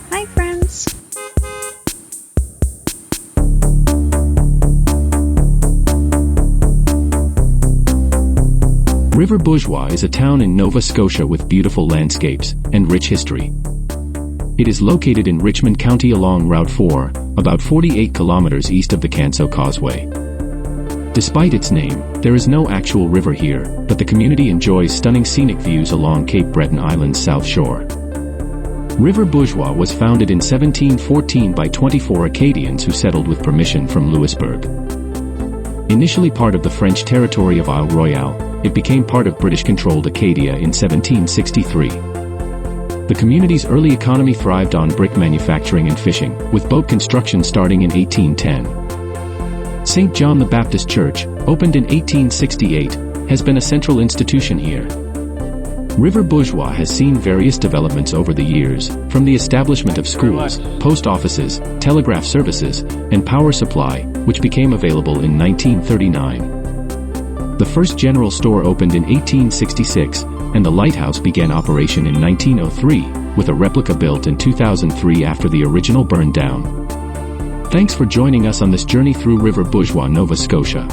Hi, friends! River Bourgeois is a town in Nova Scotia with beautiful landscapes and rich history. It is located in Richmond County along Route 4, about 48 kilometers east of the Canso Causeway. Despite its name, there is no actual river here, but the community enjoys stunning scenic views along Cape Breton Island's south shore. River Bourgeois was founded in 1714 by 24 Acadians who settled with permission from Louisbourg. Initially part of the French territory of Isle Royale, it became part of British-controlled Acadia in 1763. The community's early economy thrived on brick manufacturing and fishing, with boat construction starting in 1810. St. John the Baptist Church, opened in 1868, has been a central institution here. River Bourgeois has seen various developments over the years, from the establishment of schools, post offices, telegraph services, and power supply, which became available in 1939. The first general store opened in 1866, and the lighthouse began operation in 1903, with a replica built in 2003 after the original burned down. Thanks for joining us on this journey through River Bourgeois, Nova Scotia.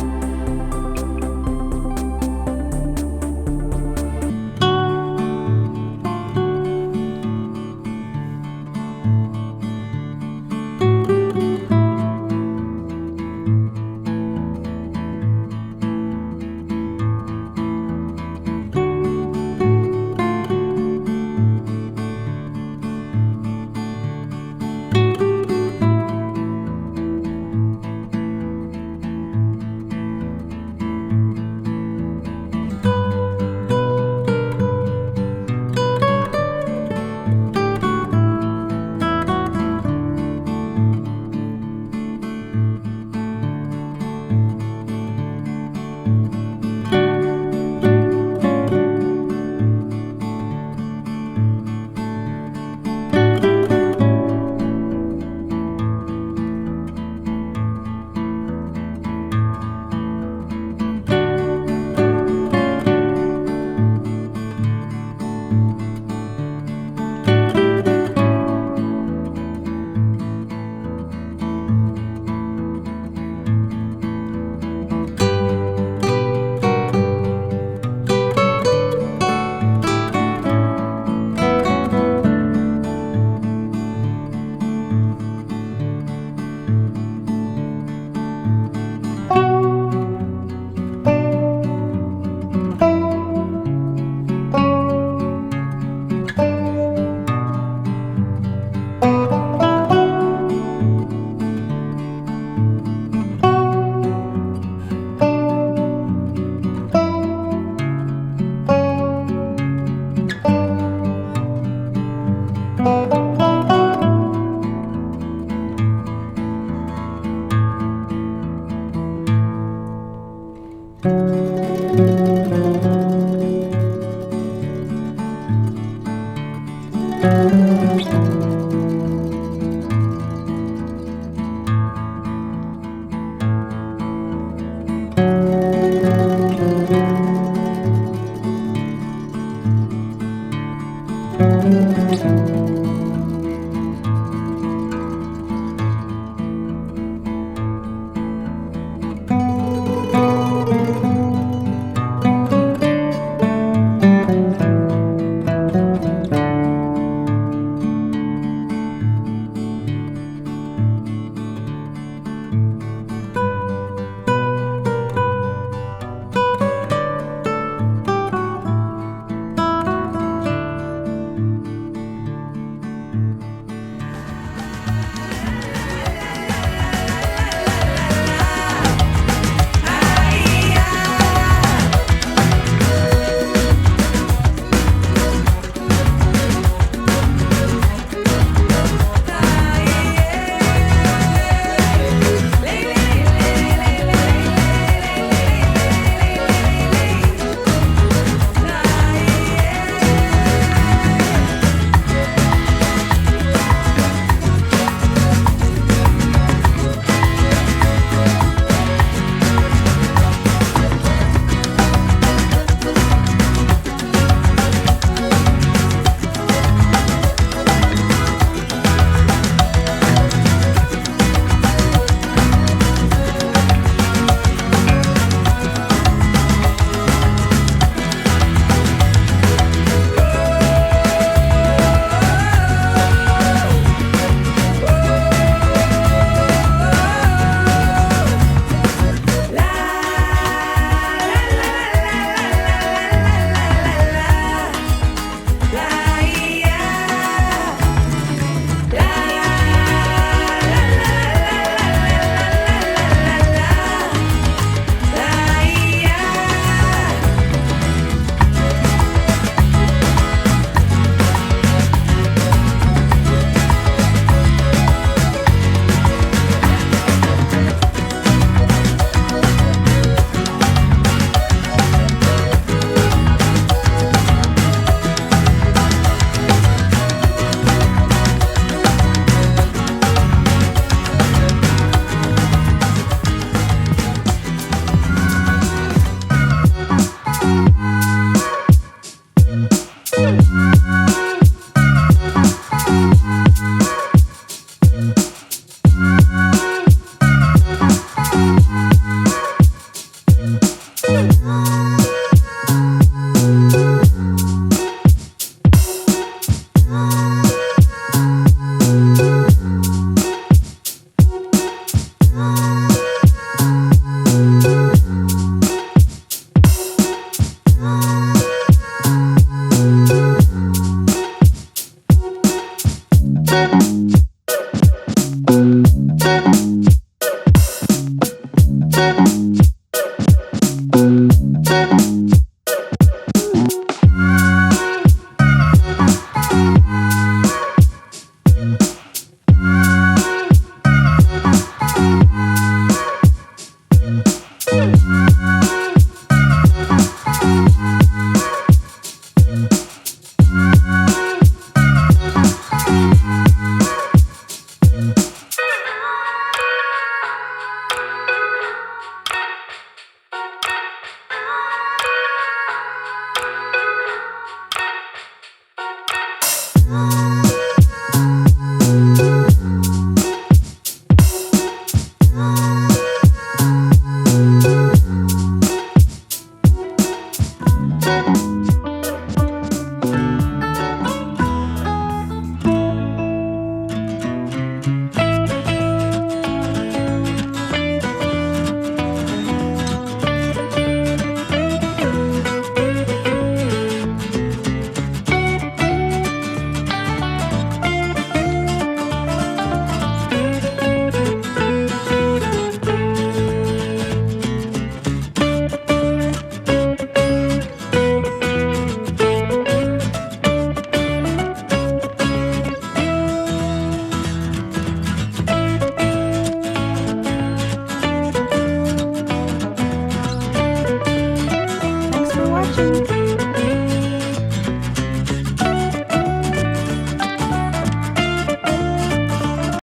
Thanks for watching.